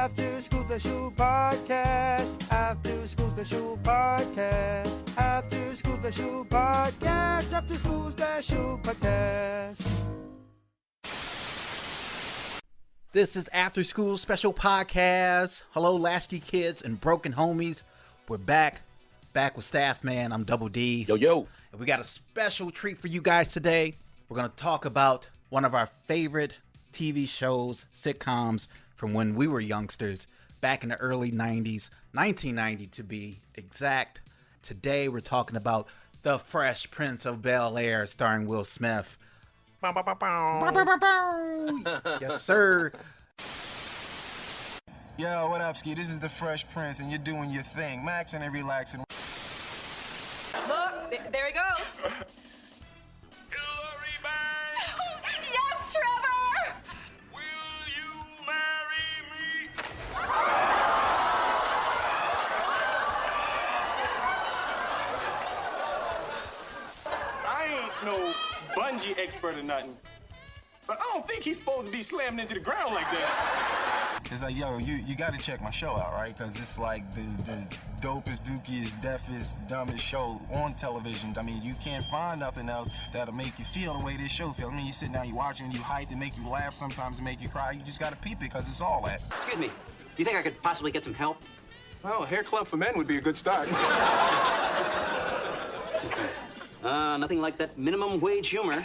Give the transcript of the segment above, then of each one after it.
After School Special Podcast. After School Special Podcast. After School Special Podcast. After School Special Podcast. This is After School Special Podcast. Hello, latchkey kids and broken homies. We're back with Staff Man. I'm Double D. Yo. And we got a special treat for you guys today. We're going to talk about one of our favorite TV shows, sitcoms, from when we were youngsters, back in the early 90s, 1990 to be exact. Today, we're talking about The Fresh Prince of Bel-Air, starring Will Smith. Yes, sir. Yo, what up, Ski? This is the Fresh Prince, and you're doing your thing, maxing and relaxing. Look, there he goes. Yes, Trevor! Will you marry me? I ain't no bungee expert or nothing, but I don't think he's supposed to be slammed into the ground like that. It's like, yo, you gotta check my show out, right? Because it's like the dopest, dookiest, deafest, dumbest show on television. I mean, you can't find nothing else that'll make you feel the way this show feels. I mean, you sit down, you watch it, and you hype, and make you laugh, sometimes it make you cry. You just gotta peep it, because it's all that. Excuse me, do you think I could possibly get some help? Well, a hair club for men would be a good start. Nothing like that minimum wage humor.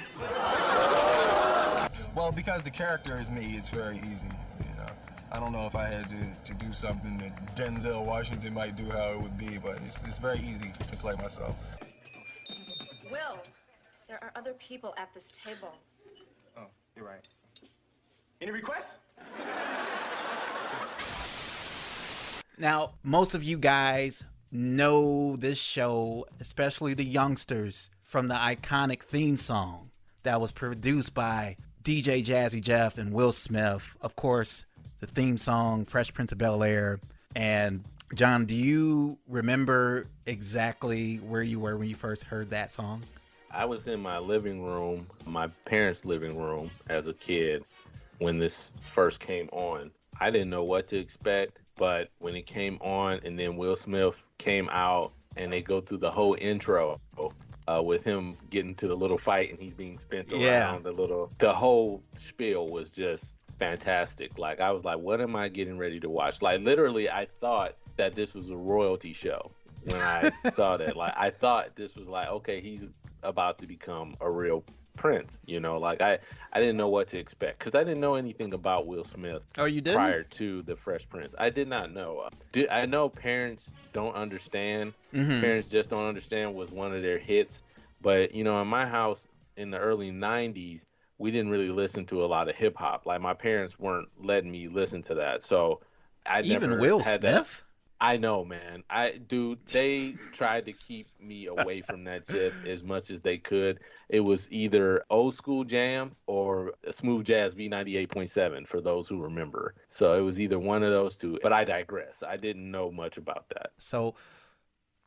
Well, because the character is me, it's very easy, you know. I don't know if I had to do something that Denzel Washington might do, how it would be, but it's very easy to play myself. Will, there are other people at this table. Oh, you're right. Any requests? Now, most of you guys know this show, especially the youngsters, from the iconic theme song that was produced by DJ Jazzy Jeff and Will Smith. Of course, the theme song, Fresh Prince of Bel-Air. And John, do you remember exactly where you were when you first heard that song? I was in my living room, my parents' living room as a kid when this first came on. I didn't know what to expect, but when it came on and then Will Smith came out and they go through the whole intro with him getting to the little fight and he's being spent around the whole spiel was just fantastic. Like, I was like, what am I getting ready to watch? Like, literally, I thought that this was a royalty show when I saw that. Like, I thought this was like, okay, he's about to become a real prince, you know. Like, I didn't know what to expect because I didn't know anything about Will Smith. Oh, you didn't? Prior to The Fresh Prince, I did not know. I know parents don't understand. Mm-hmm. Parents Just Don't Understand was one of their hits, but you know, in my house in the early 90s, we didn't really listen to a lot of hip hop. Like, my parents weren't letting me listen to that, so I even never Will had Smith? that. I know, man. They tried to keep me away from that shit as much as they could. It was either old school jams or smooth jazz V98.7 for those who remember. So it was either one of those two. But I digress. I didn't know much about that. So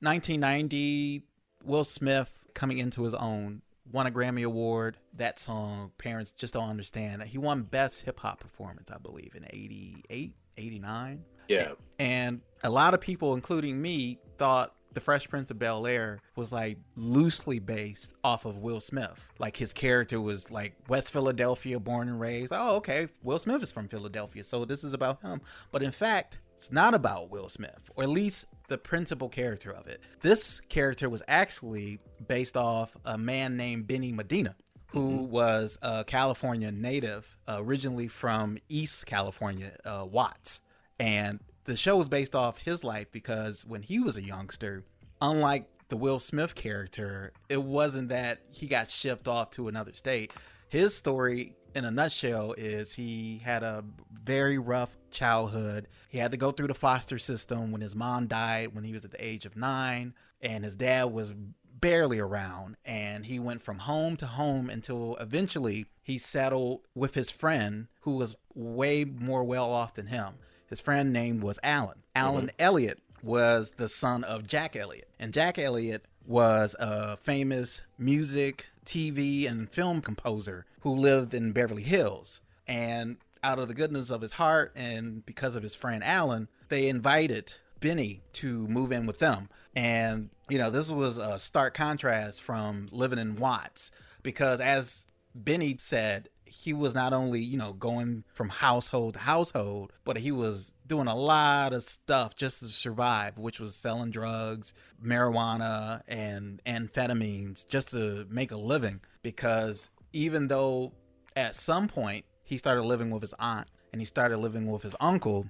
1990, Will Smith coming into his own, won a Grammy Award. That song, Parents Just Don't Understand. He won Best Hip Hop Performance, I believe, in 88, 89. Yeah. And a lot of people, including me, thought The Fresh Prince of Bel-Air was like loosely based off of Will Smith. Like, his character was like West Philadelphia, born and raised. Oh, okay, Will Smith is from Philadelphia, so this is about him. But in fact, it's not about Will Smith, or at least the principal character of it. This character was actually based off a man named Benny Medina, who was a California native, originally from East California, Watts. And the show was based off his life because when he was a youngster, unlike the Will Smith character, it wasn't that he got shipped off to another state. His story, in a nutshell, is he had a very rough childhood. He had to go through the foster system when his mom died when he was at the age of 9, and his dad was barely around, and he went from home to home until eventually he settled with his friend who was way more well off than him. His friend name was Alan. Alan Elliott was the son of Jack Elliott. And Jack Elliott was a famous music, TV, and film composer who lived in Beverly Hills. And out of the goodness of his heart and because of his friend Alan, they invited Benny to move in with them. And, you know, this was a stark contrast from living in Watts, because as Benny said, he was not only, you know, going from household to household, but he was doing a lot of stuff just to survive, which was selling drugs, marijuana, and amphetamines just to make a living. Because even though at some point he started living with his aunt and he started living with his uncle,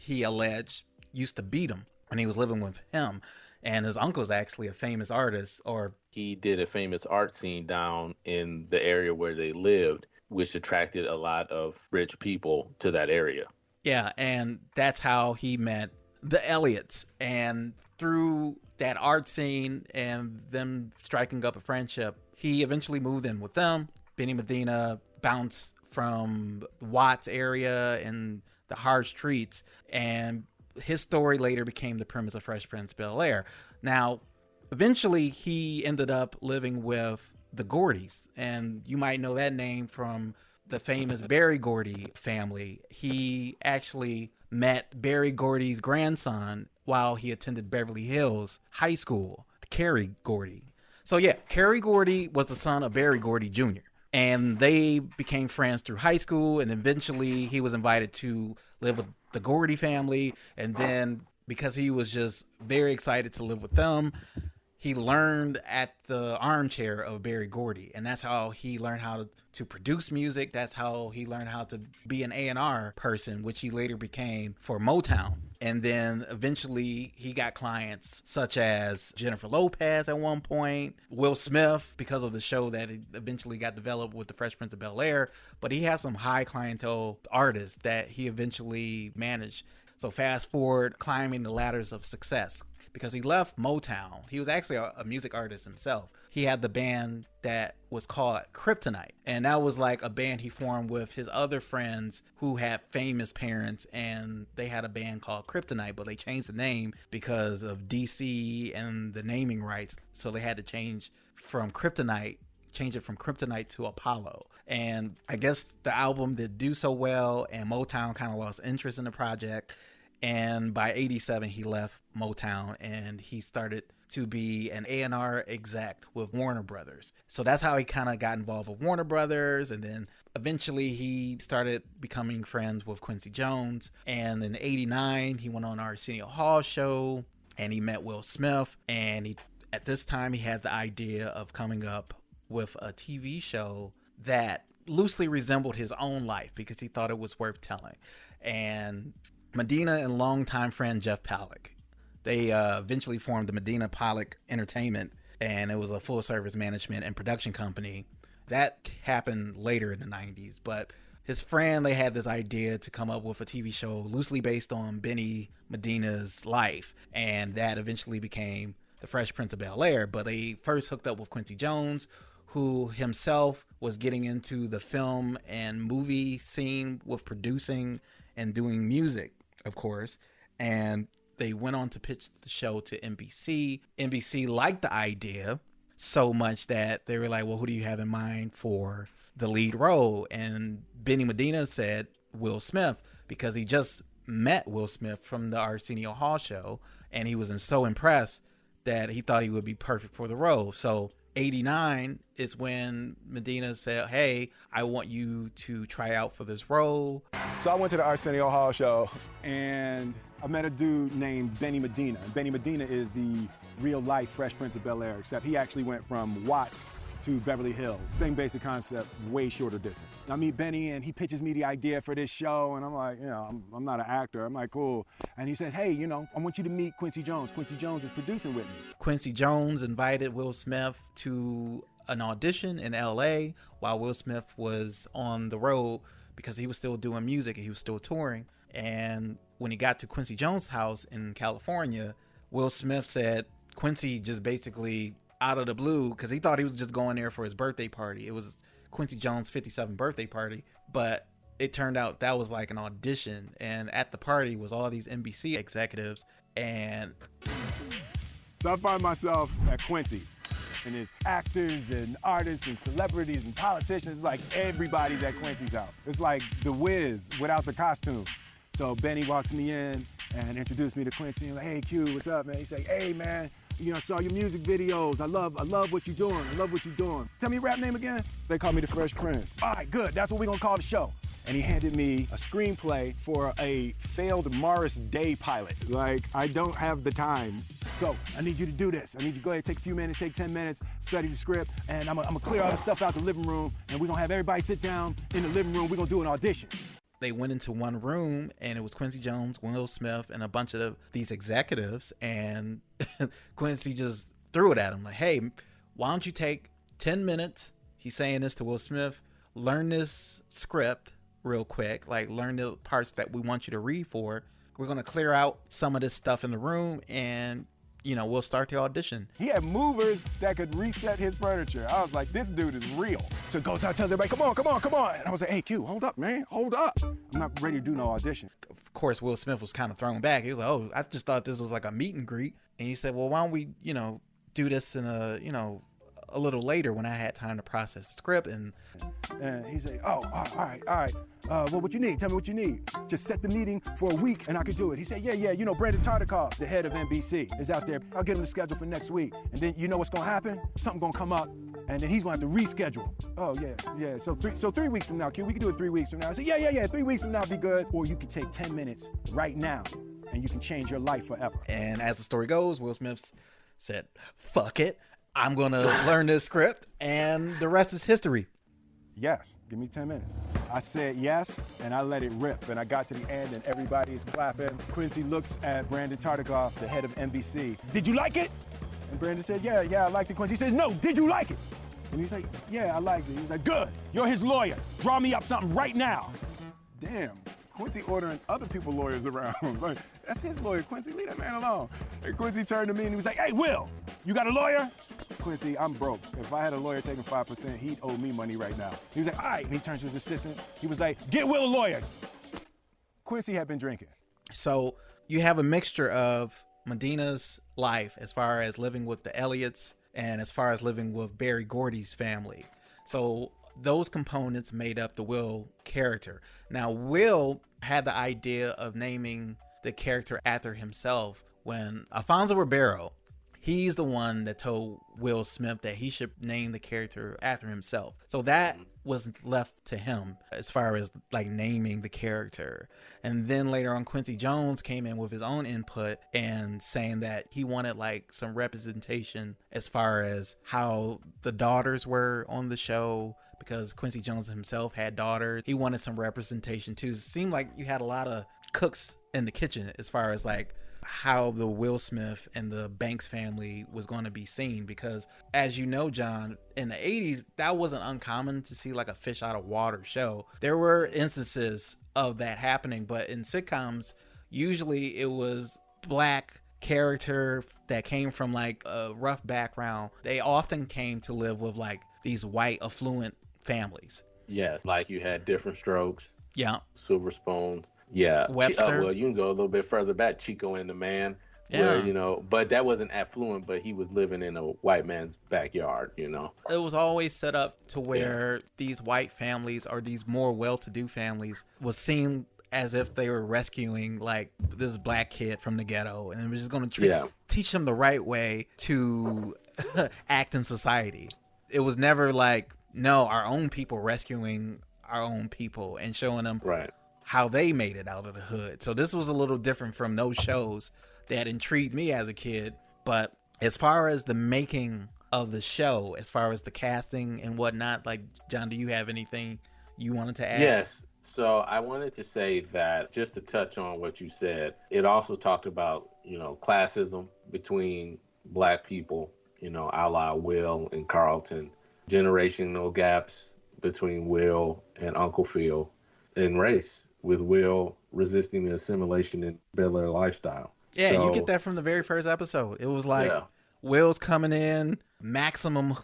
he alleged, used to beat him when he was living with him. And his uncle is actually a famous artist, or he did a famous art scene down in the area where they lived, which attracted a lot of rich people to that area. Yeah, and that's how he met the Elliots. And through that art scene and them striking up a friendship, he eventually moved in with them. Benny Medina bounced from the Watts area and the hard streets, and his story later became the premise of Fresh Prince of Bel-Air. Now, eventually he ended up living with the Gordys, and you might know that name from the famous Berry Gordy family. He actually met Berry Gordy's grandson while he attended Beverly Hills High School, Kerry Gordy. So yeah, Kerry Gordy was the son of Berry Gordy Jr., and they became friends through high school, and eventually he was invited to live with the Gordy family. And then because he was just very excited to live with them, he learned at the armchair of Berry Gordy, and that's how he learned how to produce music. That's how he learned how to be an A&R person, which he later became for Motown. And then eventually he got clients such as Jennifer Lopez at one point, Will Smith, because of the show that eventually got developed with the Fresh Prince of Bel-Air. But he has some high clientele artists that he eventually managed. So fast forward, climbing the ladders of success, because he left Motown. He was actually a music artist himself. He had the band that was called Kryptonite, and that was like a band he formed with his other friends who had famous parents, and they had a band called Kryptonite, but they changed the name because of DC and the naming rights. So they had to change it from Kryptonite to Apollo. And I guess the album did do so well, and Motown kind of lost interest in the project. And by 87, he left Motown and he started to be an A&R exec with Warner Brothers. So that's how he kind of got involved with Warner Brothers. And then eventually he started becoming friends with Quincy Jones. And in 89, he went on Arsenio Hall show and he met Will Smith. And at this time, he had the idea of coming up with a TV show that loosely resembled his own life because he thought it was worth telling. And Medina and longtime friend Jeff Pollack, they eventually formed the Medina Pollack Entertainment, and it was a full-service management and production company. That happened later in the 90s, but his friend, they had this idea to come up with a TV show loosely based on Benny Medina's life, and that eventually became the Fresh Prince of Bel-Air. But they first hooked up with Quincy Jones, who himself was getting into the film and movie scene with producing and doing music, of course. And they went on to pitch the show to NBC. NBC liked the idea so much that they were like, well, who do you have in mind for the lead role? And Benny Medina said Will Smith, because he just met Will Smith from the Arsenio Hall show, and he was so impressed that he thought he would be perfect for the role. So 89 is when Medina said, hey, I want you to try out for this role. So I went to the Arsenio Hall show and I met a dude named Benny Medina. Benny Medina is the real life Fresh Prince of Bel-Air, except he actually went from Watts to Beverly Hills. Same basic concept, way shorter distance. I meet Benny and he pitches me the idea for this show, and I'm like, I'm not an actor. I'm like, cool. And he says, hey, I want you to meet Quincy Jones. Quincy Jones is producing with me. Quincy Jones invited Will Smith to an audition in LA while Will Smith was on the road because he was still doing music and he was still touring. And when he got to Quincy Jones' house in California, Will Smith said Quincy just basically out of the blue, because he thought he was just going there for his birthday party. It was Quincy Jones' 57th birthday party, but it turned out that was like an audition. And at the party was all these NBC executives. And so I find myself at Quincy's. And there's actors and artists and celebrities and politicians. It's like everybody's at Quincy's house. It's like The Wiz without the costume. So Benny walks me in and introduced me to Quincy. And like, hey, Q, what's up, man? He's like, hey, man, you know, I saw your music videos. I love what you're doing. I love what you're doing. Tell me your rap name again. They call me the Fresh Prince. All right, good. That's what we're gonna call the show. And he handed me a screenplay for a failed Morris Day pilot. Like, I don't have the time. So I need you to do this. I need you to go ahead, take a few minutes, take 10 minutes, study the script, and I'm gonna clear all the stuff out the living room, and we're gonna have everybody sit down in the living room. We're gonna do an audition. They went into one room, and it was Quincy Jones, Will Smith, and a bunch of these executives, and Quincy just threw it at him like, hey, why don't you take 10 minutes, he's saying this to Will Smith, learn this script real quick, like learn the parts that we want you to read for. We're going to clear out some of this stuff in the room, and you know, we'll start the audition. He had movers that could reset his furniture. I was like, this dude is real. So he goes out, tells everybody, come on. And I was like, hey, Q, hold up, man, hold up. I'm not ready to do no audition. Of course, Will Smith was kind of thrown back. He was like, oh, I just thought this was like a meet and greet. And he said, well, why don't we, you know, do this in a little later when I had time to process the script. And he said, oh, all right. Well, what you need? Tell me what you need. Just set the meeting for a week and I could do it. He said, yeah, you know, Brandon Tartikoff, the head of NBC, is out there. I'll get him the schedule for next week. And then you know what's gonna happen? Something gonna come up and then he's gonna have to reschedule. Oh, yeah. So 3 weeks from now, Q, we can do it 3 weeks from now. I said, yeah, 3 weeks from now be good. Or you could take 10 minutes right now and you can change your life forever. And as the story goes, Will Smith said, fuck it. I'm going to learn this script, and the rest is history. Yes, give me 10 minutes. I said yes, and I let it rip. And I got to the end, and everybody is clapping. Quincy looks at Brandon Tartikoff, the head of NBC. Did you like it? And Brandon said, yeah, I liked it. Quincy says, no, did you like it? And he's like, yeah, I liked it. He's like, good, you're his lawyer. Draw me up something right now. Damn. Quincy ordering other people's lawyers around. Like, that's his lawyer, Quincy, leave that man alone. And Quincy turned to me and he was like, hey, Will, you got a lawyer? Quincy, I'm broke. If I had a lawyer taking 5%, he'd owe me money right now. He was like, all right. And he turned to his assistant. He was like, get Will a lawyer. Quincy had been drinking. So you have a mixture of Medina's life as far as living with the Elliots and as far as living with Berry Gordy's family. So those components made up the Will character. Now, Will had the idea of naming the character after himself when Alfonso Ribeiro, he's the one that told Will Smith that he should name the character after himself. So that was left to him as far as like naming the character. And then later on, Quincy Jones came in with his own input and saying that he wanted like some representation as far as how the daughters were on the show, because Quincy Jones himself had daughters. He wanted some representation too. It seemed like you had a lot of cooks in the kitchen as far as like how the Will Smith and the Banks family was going to be seen, because as you know, John, in the 80s, that wasn't uncommon to see like a fish out of water show. There were instances of that happening, but in sitcoms, usually it was black character that came from like a rough background. They often came to live with like these white affluent families. Yes, like you had Different Strokes. Yeah. Silver Spoons. Yeah. Webster. Well, you can go a little bit further back. Chico and the Man. Yeah. Where, you know, but that wasn't affluent, but he was living in a white man's backyard, you know. It was always set up to where these white families or these more well-to-do families was seen as if they were rescuing like this black kid from the ghetto, and it was just going to teach them the right way to act in society. It was never like, no, our own people rescuing our own people and showing them how they made it out of the hood. So this was a little different from those shows that intrigued me as a kid. But as far as the making of the show, as far as the casting and whatnot, like, John, do you have anything you wanted to add? Yes. So I wanted to say that, just to touch on what you said, it also talked about, you know, classism between black people, you know, a la Will and Carlton, generational gaps between Will and Uncle Phil, and race, with Will resisting the assimilation in Bel-Air lifestyle. Yeah, so, you get that from the very first episode. It was like Will's coming in maximum,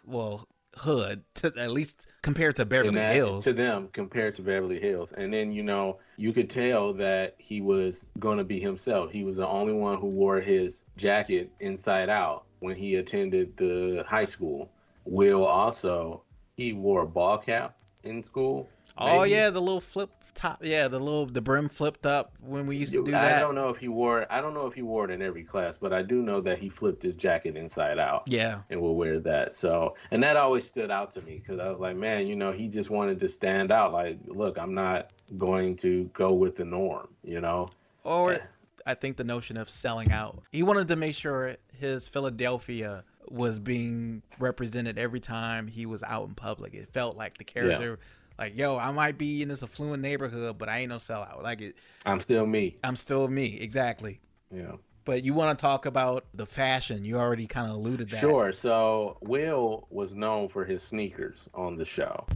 hood, to, at least compared to Beverly Hills. To them, compared to Beverly Hills. And then, you know, you could tell that he was going to be himself. He was the only one who wore his jacket inside out. when he attended the high school. Will also, he wore a ball cap in school. Oh maybe. yeah, the little flip top. Yeah, the brim flipped up when we used to do that. I don't know if he wore it in every class, but I do know that he flipped his jacket inside out. Yeah. And would wear that. So, and that always stood out to me because I was like, man, you know, he just wanted to stand out. Like, look, I'm not going to go with the norm, you know? Or I think the notion of selling out. He wanted to make sure his Philadelphia was being represented every time he was out in public. It felt like the character, like, yo, I might be in this affluent neighborhood, but I ain't no sellout. Like it, I'm still me. I'm still me, exactly. Yeah. But you want to talk about the fashion? You already kind of alluded that. Sure. So Will was known for his sneakers on the show.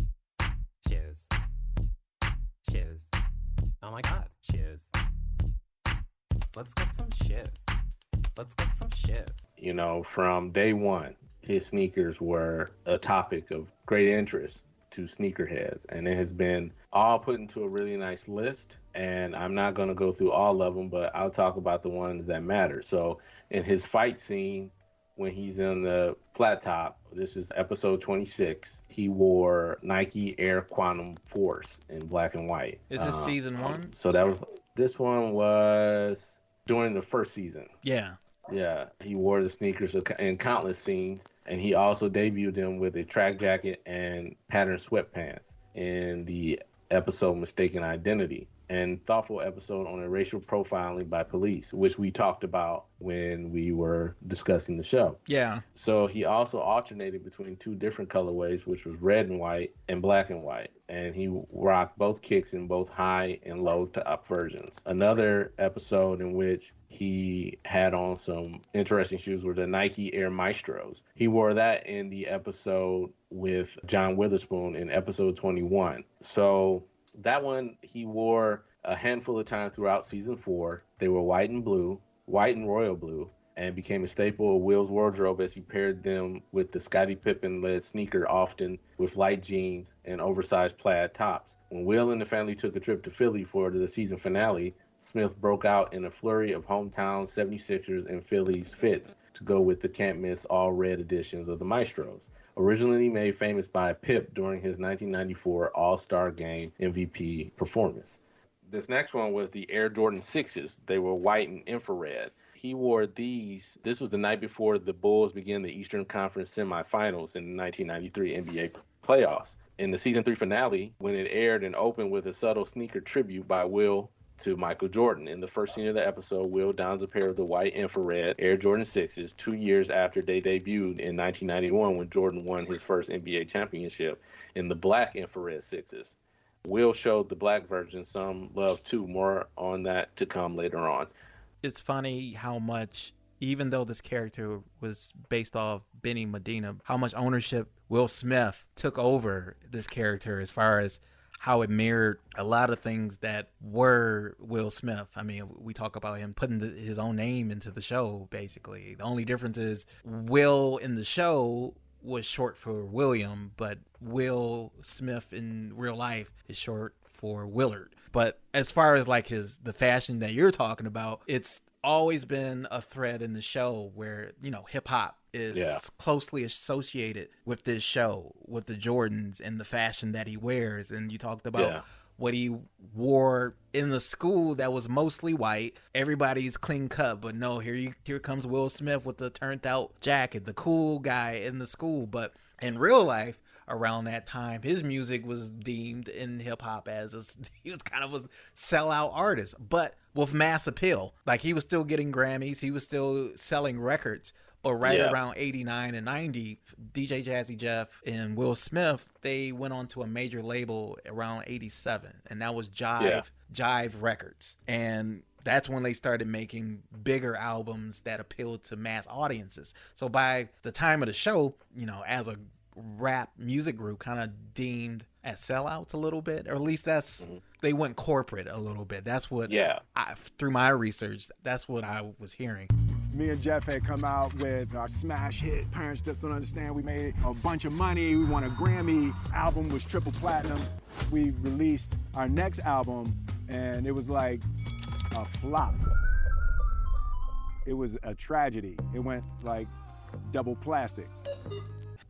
Shoes. Oh my God, shoes. Let's get some shoes. You know, from day one, his sneakers were a topic of great interest to sneakerheads, and it has been all put into a really nice list. And I'm not going to go through all of them, but I'll talk about the ones that matter. So in his fight scene, when he's in the flat top, this is episode 26, he wore Nike Air Quantum Force in black and white. Is this season 1? So this one was during the first season. Yeah. Yeah, he wore the sneakers in countless scenes, and he also debuted them with a track jacket and patterned sweatpants in the episode Mistaken Identity, and thoughtful episode on a racial profiling by police, which we talked about when we were discussing the show. Yeah. So he also alternated between two different colorways, which was red and white and black and white. And he rocked both kicks in both high and low top versions. Another episode in which he had on some interesting shoes were the Nike Air Maestros. He wore that in the episode with John Witherspoon in episode 21. So that one he wore a handful of times throughout season 4. They were white and royal blue, and became a staple of Will's wardrobe as he paired them with the Scottie Pippen-led sneaker, often with light jeans and oversized plaid tops. When Will and the family took a trip to Philly for the season finale, Smith broke out in a flurry of hometown 76ers and Phillies fits to go with the can't-miss all-red editions of the Maestros, originally made famous by Pip during his 1994 All-Star Game MVP performance. This next one was the Air Jordan 6s. They were white and infrared. He wore these. This was the night before the Bulls began the Eastern Conference semifinals in the 1993 NBA playoffs. In the season 3 finale, when it aired and opened with a subtle sneaker tribute by Will to Michael Jordan. In the first scene of the episode, Will dons a pair of the white infrared Air Jordan 6s 2 years after they debuted in 1991 when Jordan won his first NBA championship in the black infrared 6s. Will showed the black version some love too. More on that to come later on. It's funny how much, even though this character was based off Benny Medina, how much ownership Will Smith took over this character as far as how it mirrored a lot of things that were Will Smith. I mean, we talk about him putting his own name into the show, basically. The only difference is Will in the show was short for William, but Will Smith in real life is short for Willard. But as far as like the fashion that you're talking about, it's always been a thread in the show where, you know, hip hop is closely associated with this show, with the Jordans and the fashion that he wears. And you talked about what he wore in the school that was mostly white. Everybody's clean cut, but no, here comes Will Smith with the turned out jacket, the cool guy in the school. But in real life, around that time, his music was deemed in hip hop as he was kind of a sellout artist, but with mass appeal. Like, he was still getting Grammys, he was still selling records. But around 89 and 90, DJ Jazzy Jeff and Will Smith, they went on to a major label around 87, and that was Jive Records. And that's when they started making bigger albums that appealed to mass audiences. So by the time of the show, you know, as a rap music group, kind of deemed as sellouts a little bit, or at least that's they went corporate a little bit. That's what through my research, that's what I was hearing. Me and Jeff had come out with our smash hit, Parents Just Don't Understand. We made a bunch of money, we won a Grammy, album was triple platinum. We released our next album and it was like a flop. It was a tragedy. It went like Double Plastic.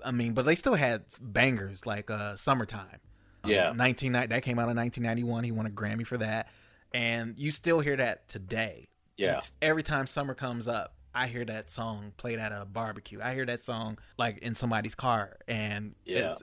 I mean, but they still had bangers like Summertime. Yeah. 1990, that came out in 1991. He won a Grammy for that. And you still hear that today. Yeah. Every time summer comes up, I hear that song played at a barbecue. I hear that song like in somebody's car. And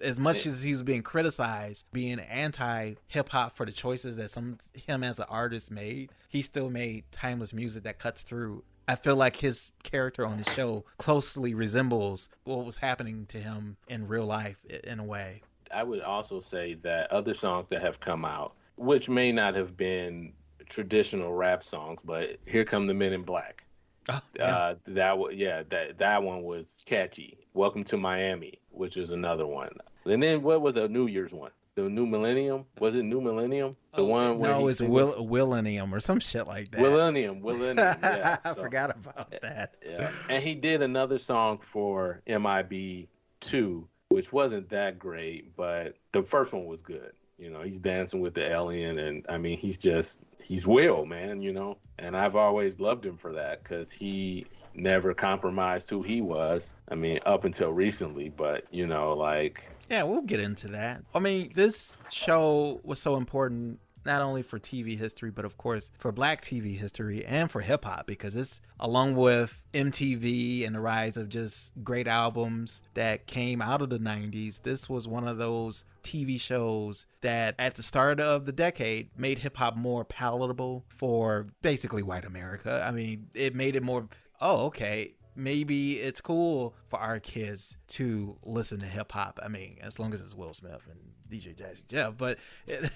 as much as he was being criticized, being anti-hip-hop for the choices that him as an artist made, he still made timeless music that cuts through. I feel like his character on the show closely resembles what was happening to him in real life in a way. I would also say that other songs that have come out, which may not have been traditional rap songs, but Here Come the Men in Black. Oh, yeah. That one was catchy. Welcome to Miami, which is another one. And then what was the New Year's one? The New Millennium? Was it New Millennium? The one where no, it's Willennium or some shit like that. Millennium. Yeah, I forgot about that. Yeah, and he did another song for MIB 2, which wasn't that great, but the first one was good. You know, he's dancing with the alien, and I mean, he's Will, man, you know, and I've always loved him for that because he never compromised who he was. I mean, up until recently, but you know, like. Yeah, we'll get into that. I mean, this show was so important not only for TV history, but of course for Black TV history and for hip hop, because it's along with MTV and the rise of just great albums that came out of the 90s. This was one of those TV shows that at the start of the decade made hip hop more palatable for basically white America. I mean, it made it more, okay, maybe it's cool for our kids to listen to hip hop. I mean, as long as it's Will Smith and DJ Jazzy Jeff, but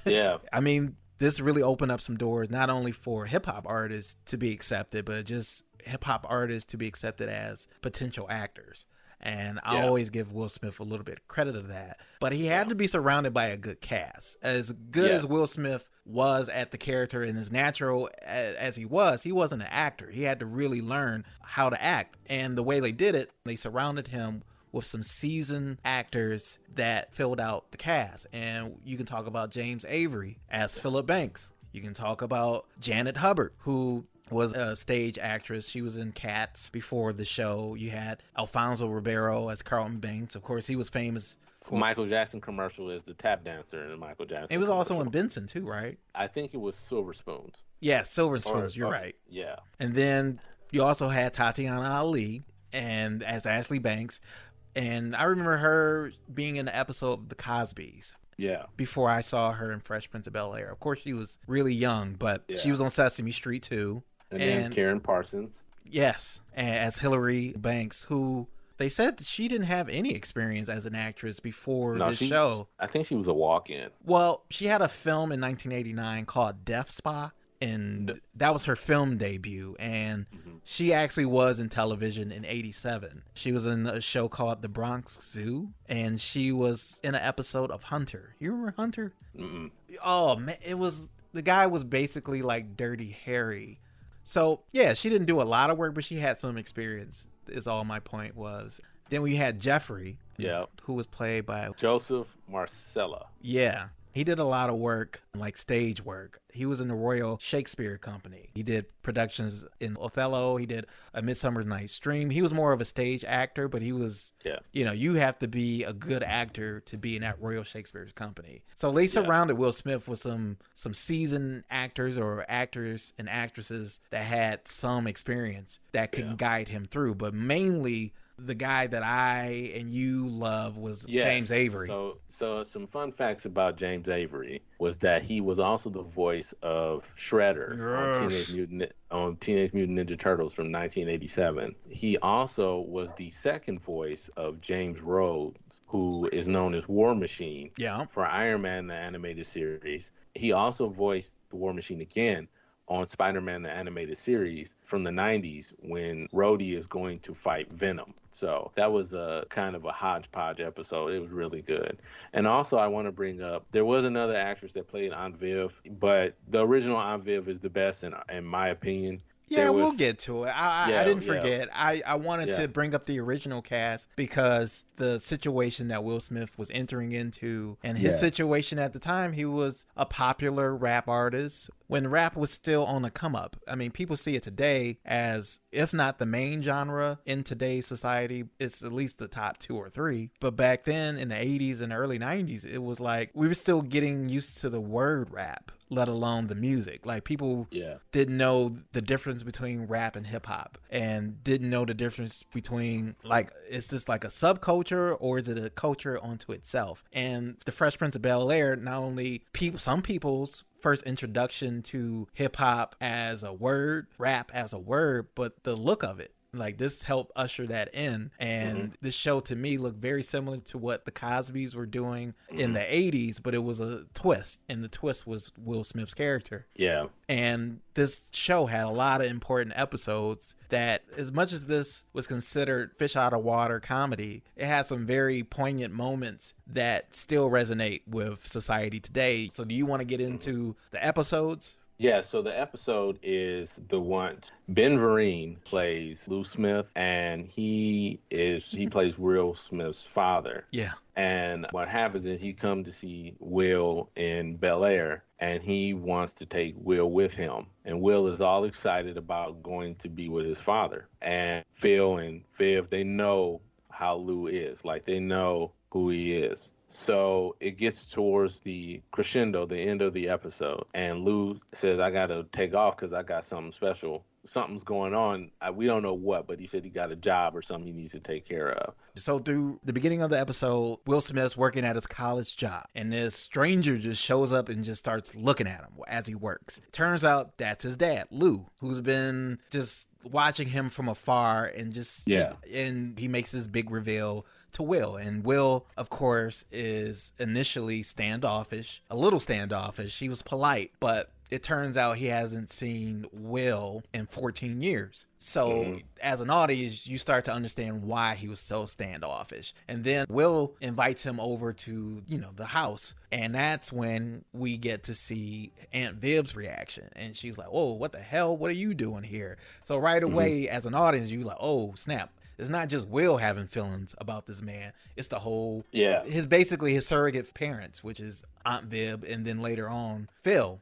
yeah, I mean, this really opened up some doors, not only for hip hop artists to be accepted, but just hip hop artists to be accepted as potential actors. And I always give Will Smith a little bit of credit of that, but he had to be surrounded by a good cast. As good as Will Smith was at the character and as natural as he wasn't an actor. He had to really learn how to act. And the way they did it, they surrounded him with some seasoned actors that filled out the cast. And you can talk about James Avery as Philip Banks. You can talk about Janet Hubert, who was a stage actress. She was in Cats before the show. You had Alfonso Ribeiro as Carlton Banks. Of course, he was famous for Michael Jackson commercial as the tap dancer in the Michael Jackson It was commercial. also in Benson too, right? I think it was Silver Spoons. Yeah, Silver Spoons, you're right. Yeah. And then you also had Tatiana Ali and as Ashley Banks. And I remember her being in the episode of The Cosbys. Yeah. Before I saw her in Fresh Prince of Bel-Air. Of course, she was really young, but she was on Sesame Street too. And then Karen Parsons. Yes, as Hilary Banks, who they said that she didn't have any experience as an actress before this show. I think she was a walk-in. Well, she had a film in 1989 called Death Spa, and that was her film debut. And she actually was in television in 87. She was in a show called The Bronx Zoo, and she was in an episode of Hunter. You remember Hunter? Mm-mm. Oh, man, the guy was basically like Dirty Harry. So, yeah, she didn't do a lot of work, but she had some experience, is all my point was. Then we had Jeffrey, who was played by Joseph Marcella. Yeah, he did a lot of work, like stage work. He was in the Royal Shakespeare Company. He did productions in Othello. He did A Midsummer Night's Dream. He was more of a stage actor, but he was, you know, you have to be a good actor to be in that Royal Shakespeare Company. So they surrounded Will Smith with some seasoned actors or actors and actresses that had some experience that could guide him through. But mainly the guy that I and you love was James Avery. So some fun facts about James Avery was that he was also the voice of Shredder on Teenage Mutant Ninja Turtles from 1987. He also was the second voice of James Rhodes, who is known as War Machine for Iron Man, the animated series. He also voiced the War Machine again on Spider-Man, the animated series from the 90s when Rhodey is going to fight Venom. So that was a kind of a hodgepodge episode. It was really good. And also I want to bring up, there was another actress that played Aunt Viv, but the original Aunt Viv is the best in my opinion. Yeah, we'll get to it. I didn't forget. I wanted Yeah. to bring up the original cast because the situation that Will Smith was entering into and his situation at the time, he was a popular rap artist when rap was still on the come up. I mean, people see it today as, if not the main genre in today's society, it's at least the top 2 or 3. But back then in the 80s and early 90s, it was like we were still getting used to the word rap, let alone the music. Like people didn't know the difference between rap and hip hop and didn't know the difference between, like, is this like a subculture or is it a culture onto itself? And the Fresh Prince of Bel-Air, not only some people's first introduction to hip hop as a word, rap as a word, but the look of it. Like, this helped usher that in. And this show to me looked very similar to what the Cosbys were doing in the 80s, but it was a twist. And the twist was Will Smith's character. Yeah. And this show had a lot of important episodes that, as much as this was considered fish out of water comedy, it had some very poignant moments that still resonate with society today. So do you want to get into the episodes? Yeah, so the episode is the one. Ben Vereen plays Lou Smith, and he plays Will Smith's father. Yeah. And what happens is he comes to see Will in Bel Air, and he wants to take Will with him. And Will is all excited about going to be with his father. And Phil and Viv, they know how Lou is. Like, they know who he is. So it gets towards the crescendo, the end of the episode, and Lou says, I got to take off because I got something special. Something's going on. We don't know what, but he said he got a job or something he needs to take care of. So through the beginning of the episode, Will Smith's working at his college job, and this stranger just shows up and just starts looking at him as he works. Turns out that's his dad, Lou, who's been just watching him from afar and just, and he makes this big reveal to Will. And Will, of course, is initially standoffish, a little standoffish. He was polite, but it turns out he hasn't seen Will in 14 years. So as an audience, you start to understand why he was so standoffish. And then Will invites him over to, the house. And that's when we get to see Aunt Viv's reaction. And she's like, oh, what the hell? What are you doing here? So right away, as an audience, you're like, oh, snap. It's not just Will having feelings about this man. It's the whole, his surrogate parents, which is Aunt Viv, and then later on, Phil.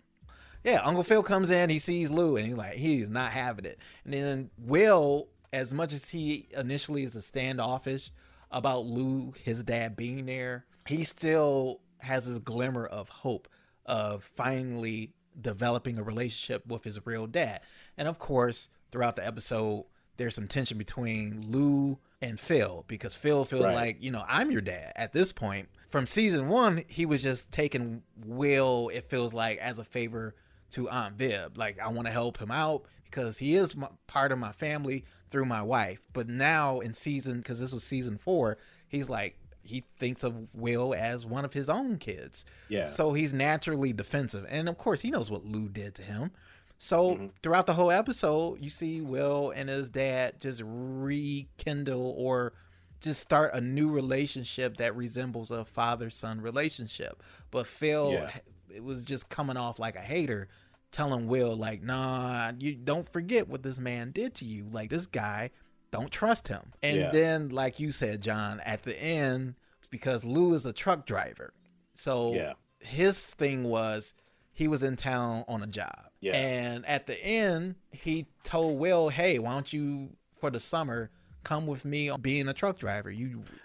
Yeah, Uncle Phil comes in, he sees Lou, and he's not having it. And then Will, as much as he initially is a standoffish about Lou, his dad being there, he still has this glimmer of hope of finally developing a relationship with his real dad. And of course, throughout the episode, there's some tension between Lou and Phil, because Phil feels like, I'm your dad at this point. From season 1, he was just taking Will, it feels like, as a favor to Aunt Viv. Like, I want to help him out because he is part of my family through my wife. But now because this was season 4, he's like, he thinks of Will as one of his own kids. Yeah. So he's naturally defensive. And of course, he knows what Lou did to him. So throughout the whole episode, you see Will and his dad just rekindle or just start a new relationship that resembles a father-son relationship. But Phil, it was just coming off like a hater, telling Will, like, nah, you don't forget what this man did to you. Like, this guy, don't trust him. And then, like you said, John, at the end, it's because Lou is a truck driver. So his thing was, he was in town on a job. Yeah. And at the end, he told Will, hey, why don't you, for the summer, come with me on being a truck driver?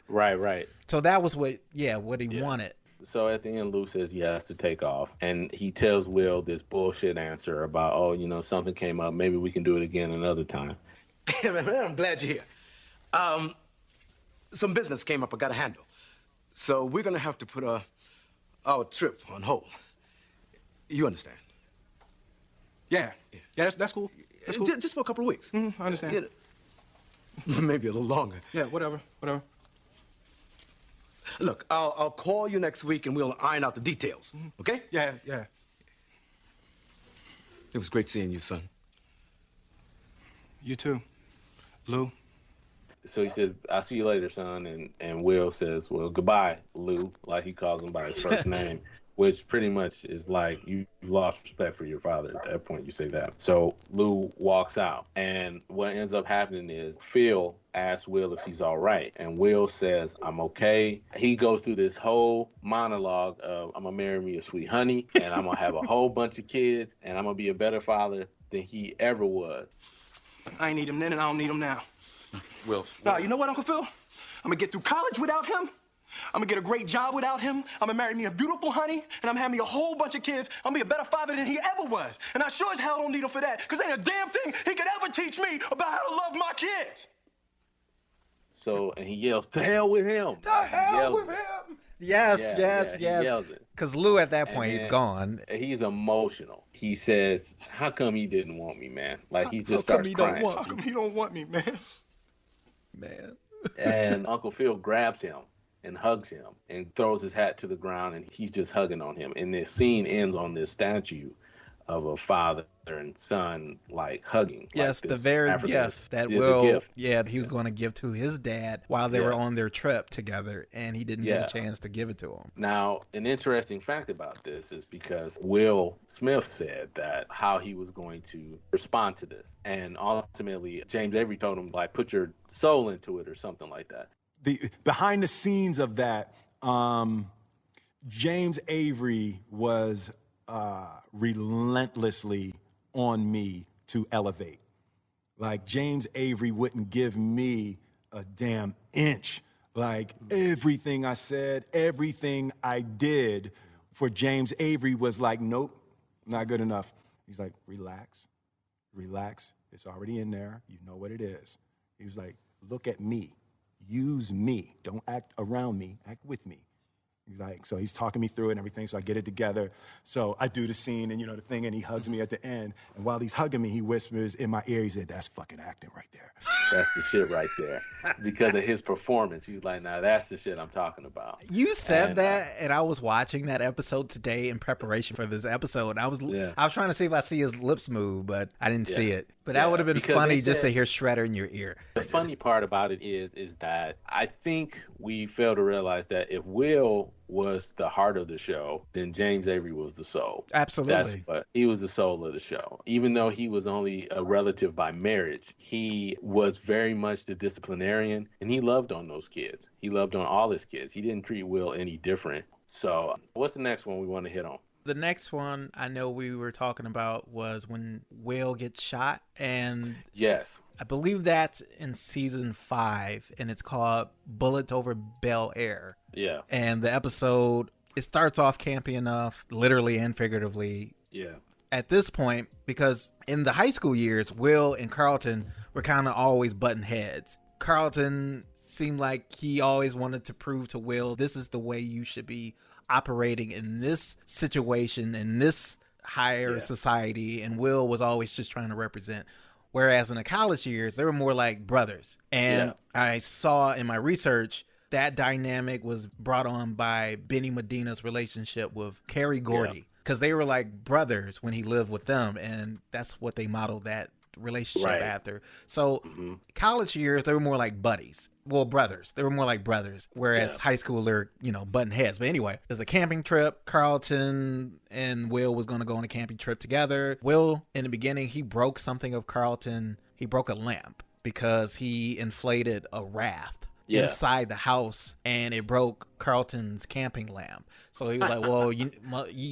Right. So that was what he wanted. So at the end, Lou says he has to take off. And he tells Will this bullshit answer about, something came up. Maybe we can do it again another time. I'm glad you're here. Some business came up I got to handle. So we're going to have to put our trip on hold. You understand? Yeah, that's cool. That's cool. Just for a couple of weeks. I understand. Maybe a little longer. Yeah, whatever. Look, I'll call you next week and we'll iron out the details. Okay? Yeah. It was great seeing you, son. You too, Lou. So he says, I'll see you later, son. And Will says, well, goodbye, Lou, like he calls him by his first name. which pretty much is like you've lost respect for your father at that point. You say that. So Lou walks out, and what ends up happening is Phil asks Will if he's all right, and Will says, I'm okay. He goes through this whole monologue of, I'm gonna marry me a sweet honey, and I'm gonna have a whole bunch of kids, and I'm gonna be a better father than he ever was. I ain't need him then, and I don't need him now. Will. Now, you know what, Uncle Phil? I'm gonna get through college without him. I'm gonna get a great job without him. I'm gonna marry me a beautiful honey, and I'm having me a whole bunch of kids. I'm gonna be a better father than he ever was. And I sure as hell don't need him for that, because ain't a damn thing he could ever teach me about how to love my kids. So, and he yells, to hell with him. To hell with him. Yes. He yells it. Because Lou at that point, he's gone. He's emotional. He says, how come he didn't want me, man? Like, he just starts crying. How come he don't want me, man? Man. And Uncle Phil grabs him and hugs him and throws his hat to the ground, and he's just hugging on him. And the scene ends on this statue of a father and son, like, hugging. Yes, like the very African, gift that he was going to give to his dad while they were on their trip together, and he didn't get a chance to give it to him. Now, an interesting fact about this is because Will Smith said that how he was going to respond to this. And ultimately, James Avery told him, like, put your soul into it or something like that. The behind the scenes of that, James Avery was relentlessly on me to elevate. Like, James Avery wouldn't give me a damn inch. Like, everything I said, everything I did for James Avery was like, nope, not good enough. He's like, relax, it's already in there, you know what it is. He was like, look at me, use me, don't act around me, act with me. He's like, so he's talking me through it and everything, so I get it together. So I do the scene and, the thing, and he hugs me at the end. And while he's hugging me, he whispers in my ear, he said, that's fucking acting right there. That's the shit right there. Because of his performance, he was like, nah, that's the shit I'm talking about. You said that, and I was watching that episode today in preparation for this episode. I was trying to see if I see his lips move, but I didn't see it. But that would have been funny just to hear Shredder in your ear. The funny part about it is that I think we fail to realize that if Will was the heart of the show, then James Avery was the soul. Absolutely. He was the soul of the show. Even though he was only a relative by marriage, he was very much the disciplinarian, and he loved on those kids. He loved on all his kids. He didn't treat Will any different. So what's the next one we want to hit on? The next one I know we were talking about was when Will gets shot, and yes, I believe that's in season 5, and it's called Bullets Over Bel-Air. Yeah. And the episode, it starts off campy enough, literally and figuratively. Yeah. At this point, because in the high school years, Will and Carlton were kind of always butting heads. Carlton seemed like he always wanted to prove to Will, this is the way you should be operating in this situation, in this higher society, and Will was always just trying to represent. Whereas in the college years, they were more like brothers. And I saw in my research that dynamic was brought on by Benny Medina's relationship with Carrie Gordy, because they were like brothers when he lived with them, and that's what they modeled that relationship after. So college years, they were more like buddies. Well, brothers. They were more like brothers. Whereas high school, they're, butting heads. But anyway, there's a camping trip. Carlton and Will was going to go on a camping trip together. Will, in the beginning, he broke something of Carlton. He broke a lamp because he inflated a raft inside the house, and it broke Carlton's camping lamp. So he was like, well, you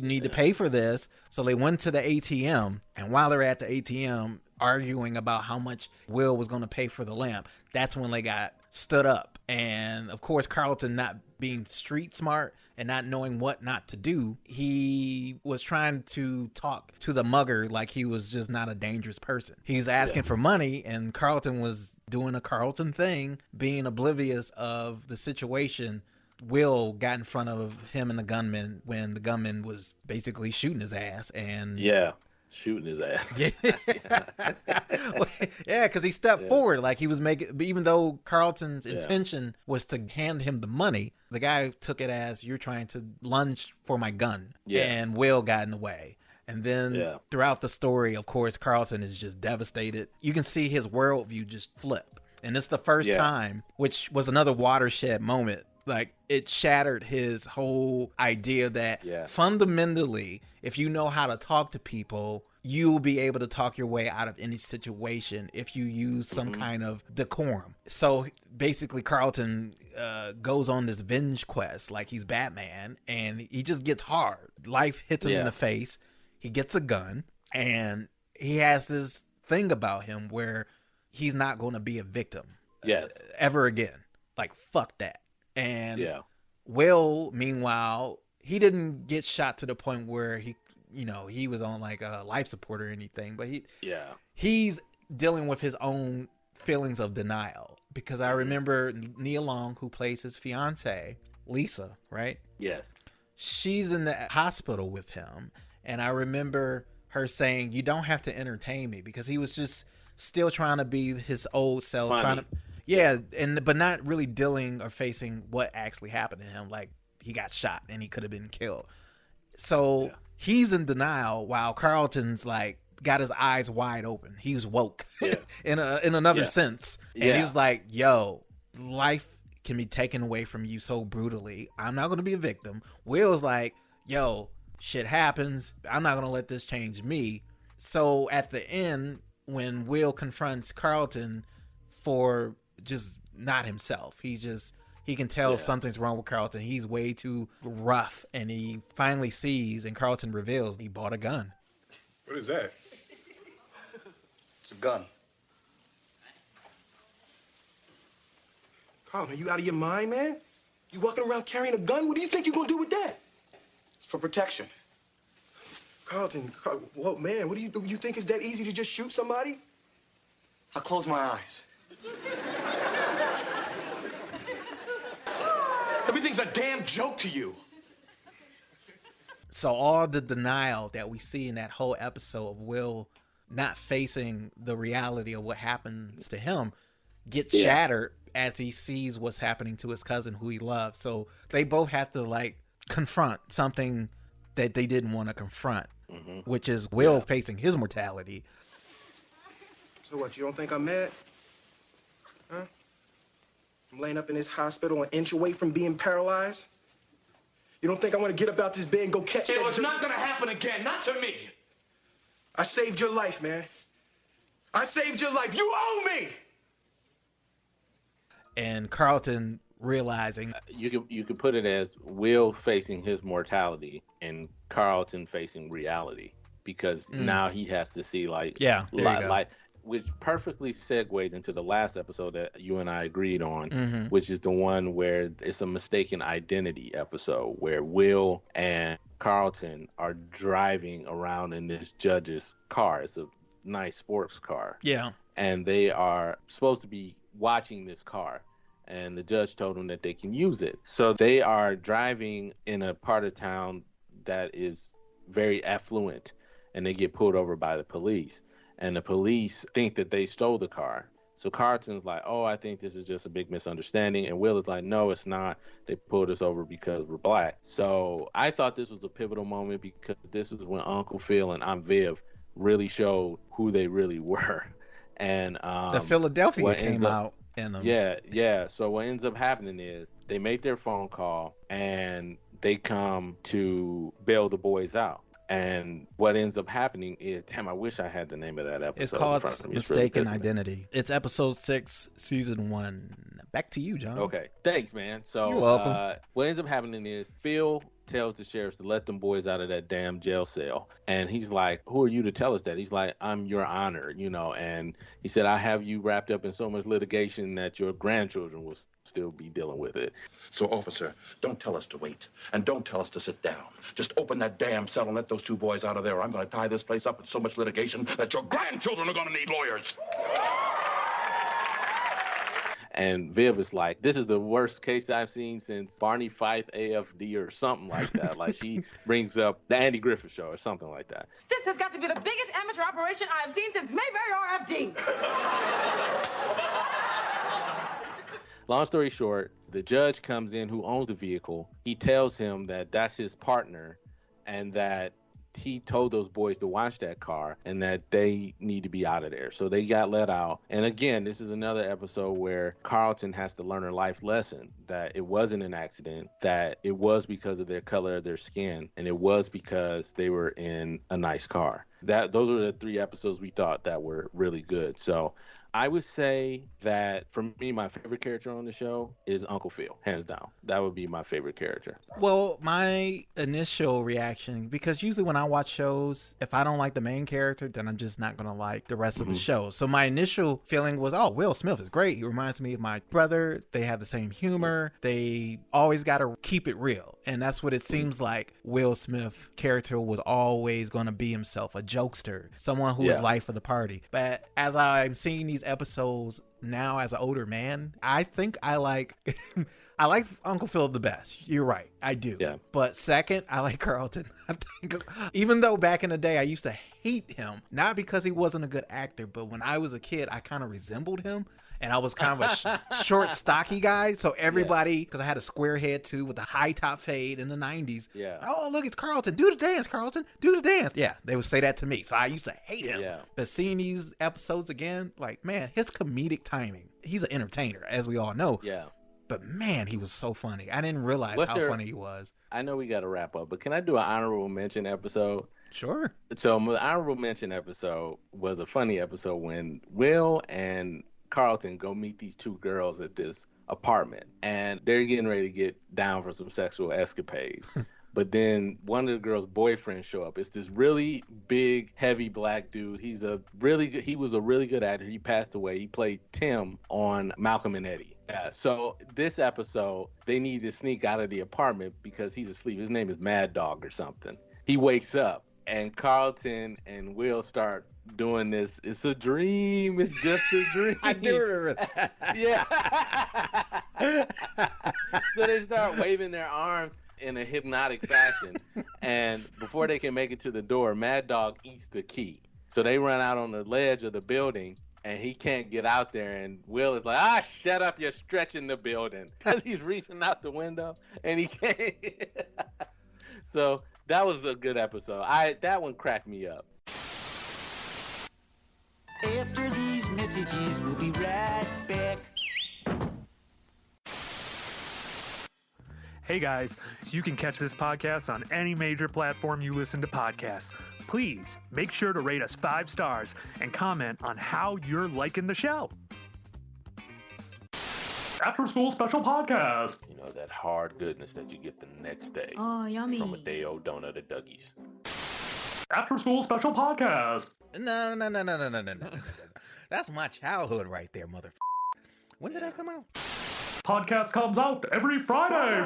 need to pay for this. So they went to the ATM, and while they're at the ATM arguing about how much Will was going to pay for the lamp, that's when they got stood up. And of course, Carlton, not being street smart and not knowing what not to do, he was trying to talk to the mugger like he was just not a dangerous person. He was asking for money, and Carlton was doing a Carlton thing, being oblivious of the situation. Will got in front of him and the gunman when the gunman was basically shooting his ass, and shooting his ass. Because he stepped forward like he was making, even though Carlton's intention was to hand him the money, the guy took it as, you're trying to lunge for my gun. And Will got in the way. And then throughout the story, of course, Carlton is just devastated. You can see his worldview just flip. And it's the first time, which was another watershed moment. Like, it shattered his whole idea that fundamentally, if you know how to talk to people, you'll be able to talk your way out of any situation if you use some kind of decorum. So basically, Carlton goes on this venge quest like he's Batman, and he just gets hard. Life hits him in the face. He gets a gun, and he has this thing about him where he's not going to be a victim ever again. Like, fuck that. And Will, meanwhile, he didn't get shot to the point where he was on like a life support or anything, but he's dealing with his own feelings of denial, because I remember Nia Long, who plays his fiance, Lisa, right? Yes. She's in the hospital with him, and I remember her saying, "You don't have to entertain me," because he was just still trying to be his old self, but not really dealing or facing what actually happened to him. Like, he got shot and he could have been killed. So he's in denial while Carlton's like got his eyes wide open. He's woke in another sense. And he's like, yo, life can be taken away from you so brutally. I'm not going to be a victim. Will's like, yo, shit happens. I'm not going to let this change me. So at the end, when Will confronts Carlton for just not himself, he can tell something's wrong with Carlton. He's way too rough, and he finally sees, and Carlton reveals he bought a gun. What is that? It's a gun. Carlton, are you out of your mind, man? You walking around carrying a gun? What do you think you're gonna do with that? It's for protection. Carlton, whoa, man, what do you think is that easy to just shoot somebody? I'll close my eyes. Everything's a damn joke to you. So all the denial that we see in that whole episode of Will not facing the reality of what happens to him gets shattered as he sees what's happening to his cousin who he loves. So they both have to like confront something that they didn't want to confront, which is Will facing his mortality. So what, you don't think I'm mad? Huh? I'm laying up in this hospital an inch away from being paralyzed? You don't think I want to get up out this bed and go catch that? It was not going to happen again, not to me. I saved your life, man. I saved your life. You owe me! And Carlton realizing... You could put it as Will facing his mortality and Carlton facing reality. Because now he has to see, like... which perfectly segues into the last episode that you and I agreed on, which is the one where it's a mistaken identity episode where Will and Carlton are driving around in this judge's car. It's a nice sports car. Yeah. And they are supposed to be watching this car, and the judge told them that they can use it. So they are driving in a part of town that is very affluent, and they get pulled over by the police. And the police think that they stole the car. So Carlton's like, oh, I think this is just a big misunderstanding. And Will is like, no, it's not. They pulled us over because we're black. So I thought this was a pivotal moment because this is when Uncle Phil and Aunt Viv really showed who they really were. And the Philadelphia came out in them. Yeah. So what ends up happening is they make their phone call and they come to bail the boys out. And what ends up happening is, damn, I wish I had the name of that episode. It's called Mistaken Identity. It's episode 6, season 1. Back to you, John. Okay. Thanks, man. So you're welcome. What ends up happening is Phil tells the sheriff to let them boys out of that damn jail cell. And he's like, who are you to tell us that? He's like, I'm your honor, and he said, I have you wrapped up in so much litigation that your grandchildren will still be dealing with it. So, officer, don't tell us to wait, and don't tell us to sit down. Just open that damn cell and let those two boys out of there, or I'm going to tie this place up with so much litigation that your grandchildren are going to need lawyers. And Viv is like, this is the worst case I've seen since Barney Fife AFD or something like that. Like, she brings up the Andy Griffith Show or something like that. This has got to be the biggest amateur operation I've seen since Mayberry RFD. Long story short, the judge comes in who owns the vehicle. He tells him that that's his partner and that he told those boys to watch that car and that they need to be out of there. So they got let out. And again, this is another episode where Carlton has to learn a life lesson, that it wasn't an accident, that it was because of their color of their skin, and it was because they were in a nice car. Those were the 3 episodes we thought that were really good. So I would say that for me, my favorite character on the show is Uncle Phil, hands down. That would be my favorite character. Well, my initial reaction, because usually when I watch shows, if I don't like the main character, then I'm just not going to like the rest of the show. So my initial feeling was, oh, Will Smith is great. He reminds me of my brother. They have the same humor. They always got to keep it real. And that's what it seems like Will Smith character was always going to be himself, a jokester, someone who is life of the party. But as I'm seeing these episodes now as an older man, I think I like I like Uncle Phil the best. You're right, I do. Yeah. But second, I like Carlton. I think, even though back in the day I used to hate him, not because he wasn't a good actor, but when I was a kid, I kind of resembled him. And I was kind of a short, stocky guy. So everybody, because I had a square head too with a high top fade in the 90s. Yeah. Oh, look, it's Carlton. Do the dance, Carlton. Do the dance. Yeah, they would say that to me. So I used to hate him. Yeah. But seeing these episodes again, like, man, his comedic timing. He's an entertainer, as we all know. Yeah. But man, he was so funny. I didn't realize how funny he was. I know we got to wrap up, but can I do an honorable mention episode? Sure. So my honorable mention episode was a funny episode when Will and Carlton go meet these 2 girls at this apartment, and they're getting ready to get down for some sexual escapades. But then one of the girls' boyfriends show up. It's this really big, heavy black dude. He was a really good actor. He passed away. He played Tim on Malcolm and Eddie. Yeah, so this episode, they need to sneak out of the apartment because he's asleep. His name is Mad Dog or something. He wakes up, and Carlton and Will start doing this. It's a dream. It's just a dream. I do remember that. Yeah. So they start waving their arms in a hypnotic fashion. And before they can make it to the door, Mad Dog eats the key. So they run out on the ledge of the building, and he can't get out there. And Will is like, shut up. You're stretching the building. Because he's reaching out the window, and he can't. So that was a good episode. That one cracked me up. After these messages, we'll be right back. Hey guys, you can catch this podcast on any major platform you listen to podcasts. Please make sure to rate us 5 stars and comment on how you're liking the show. After School Special Podcast. You know, that hard goodness that you get the next day. Oh, yummy. From a day-old donut at Dougie's. After School Special Podcast. No. That's my childhood right there, motherfucker. When did that come out? Podcast comes out every Friday.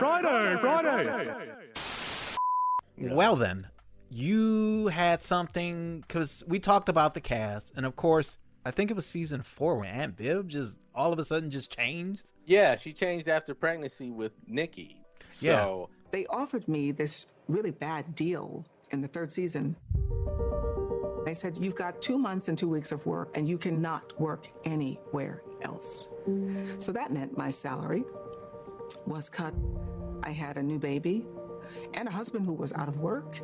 Well then, you had something, because we talked about the cast, and of course, I think it was season 4 when Aunt Viv just all of a sudden just changed. Yeah, she changed after pregnancy with Nikki. So they offered me this really bad deal in the 3rd season. They said, you've got 2 months and 2 weeks of work, and you cannot work anywhere else. So that meant my salary was cut. I had a new baby and a husband who was out of work.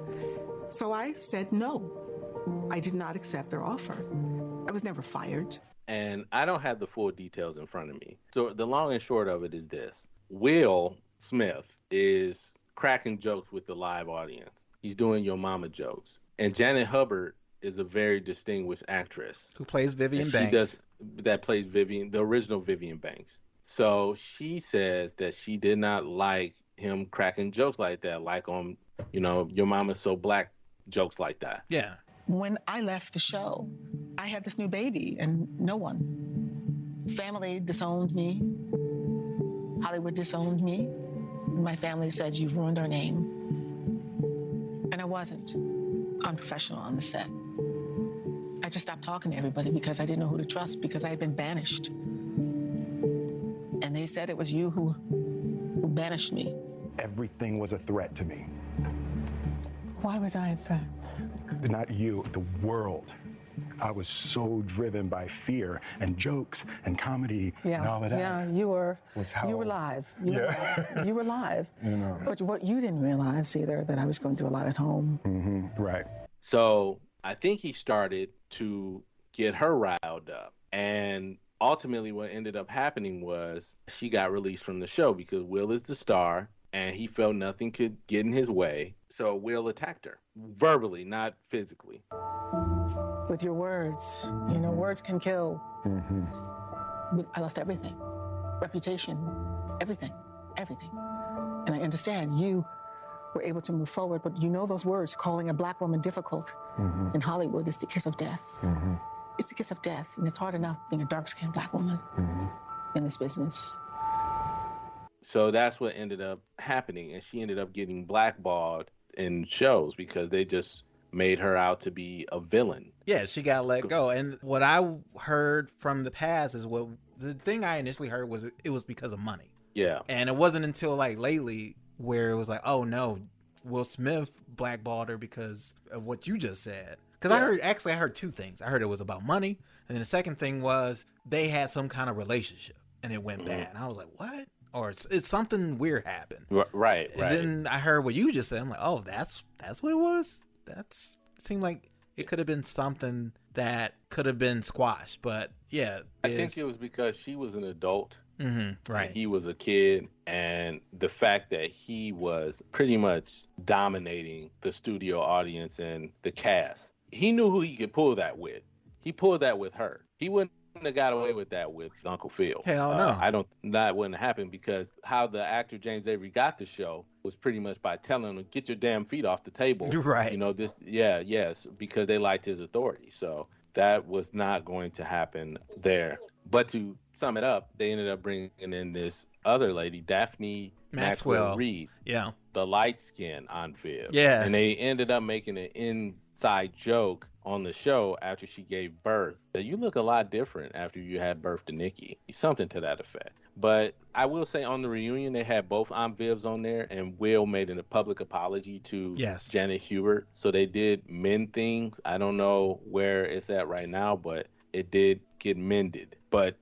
So I said no. I did not accept their offer. I was never fired. And I don't have the full details in front of me. So the long and short of it is this. Will Smith is cracking jokes with the live audience. He's doing Yo Mama jokes. And Janet Hubert is a very distinguished actress. Who plays Vivian Banks. That plays Vivian, the original Vivian Banks. So she says that she did not like him cracking jokes like that, like on, Your Mama's So Black jokes like that. Yeah. When I left the show, I had this new baby and no one. Family disowned me. Hollywood disowned me. My family said, you've ruined our name. And I wasn't unprofessional on the set. I just stopped talking to everybody because I didn't know who to trust because I had been banished. And they said it was you who banished me. Everything was a threat to me. Why was I a threat? Not you, the world. I was so driven by fear and jokes and comedy and all of that. Yeah, you were live. You were live. You know. But what you didn't realize either, that I was going through a lot at home. Mm-hmm. Right. So I think he started to get her riled up. And ultimately what ended up happening was she got released from the show because Will is the star and he felt nothing could get in his way. So Will attacked her verbally, not physically. With your words, you know, words can kill. Mm-hmm. I lost everything. Reputation, everything. And I understand you were able to move forward, but you know those words, calling a black woman difficult in Hollywood, is the kiss of death. It's the kiss of death, and it's hard enough being a dark-skinned black woman in this business. So that's what ended up happening, and she ended up getting blackballed in shows because they just made her out to be a villain. Yeah, she got let go. And what I heard from the past is the thing I initially heard was it was because of money. Yeah. And it wasn't until like lately where it was like, oh no, Will Smith blackballed her because of what you just said. Because I heard two things. I heard it was about money, and then the second thing was they had some kind of relationship and it went bad. And I was like, what? Or it's something weird happened. Right. And then I heard what you just said. I'm like, oh, that's what it was? It seemed like it could have been something that could have been squashed. But yeah. I think it was because she was an adult. Right. He was a kid, and the fact that he was pretty much dominating the studio audience and the cast, he knew who he could pull that with. He pulled that with her. He wouldn't have got away with that with Uncle Phil. Hell no. That wouldn't have happened because how the actor James Avery got the show was pretty much by telling him, get your damn feet off the table. Right. You know, yes, because they liked his authority. So that was not going to happen there. But to sum it up, they ended up bringing in this other lady, Daphne Maxwell Reid. Yeah. The light skin Aunt Viv. Yeah. And they ended up making an inside joke on the show after she gave birth that you look a lot different after you had birth to Nikki. Something to that effect. But I will say on the reunion, they had both Aunt Vivs on there, and Will made a public apology to Janet Hubert. So they did mend things. I don't know where it's at right now, but it did get mended. But,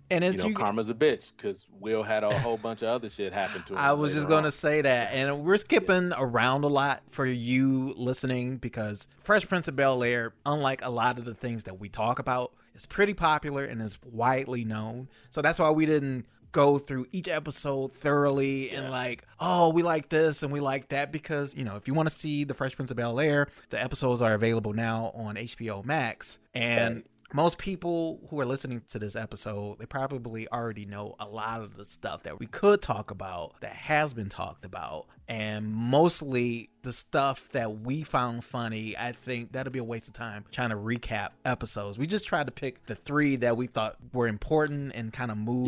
karma's a bitch because Will had a whole bunch of other shit happen to him. I was just going to say that. And we're skipping around a lot for you listening because Fresh Prince of Bel-Air, unlike a lot of the things that we talk about, is pretty popular and is widely known. So that's why we didn't go through each episode thoroughly and like, oh, we like this and we like that, because, if you want to see the Fresh Prince of Bel-Air, the episodes are available now on HBO Max. And most people who are listening to this episode, they probably already know a lot of the stuff that we could talk about that has been talked about. And mostly the stuff that we found funny, I think that'll be a waste of time trying to recap episodes. We just tried to pick the 3 that we thought were important and kind of move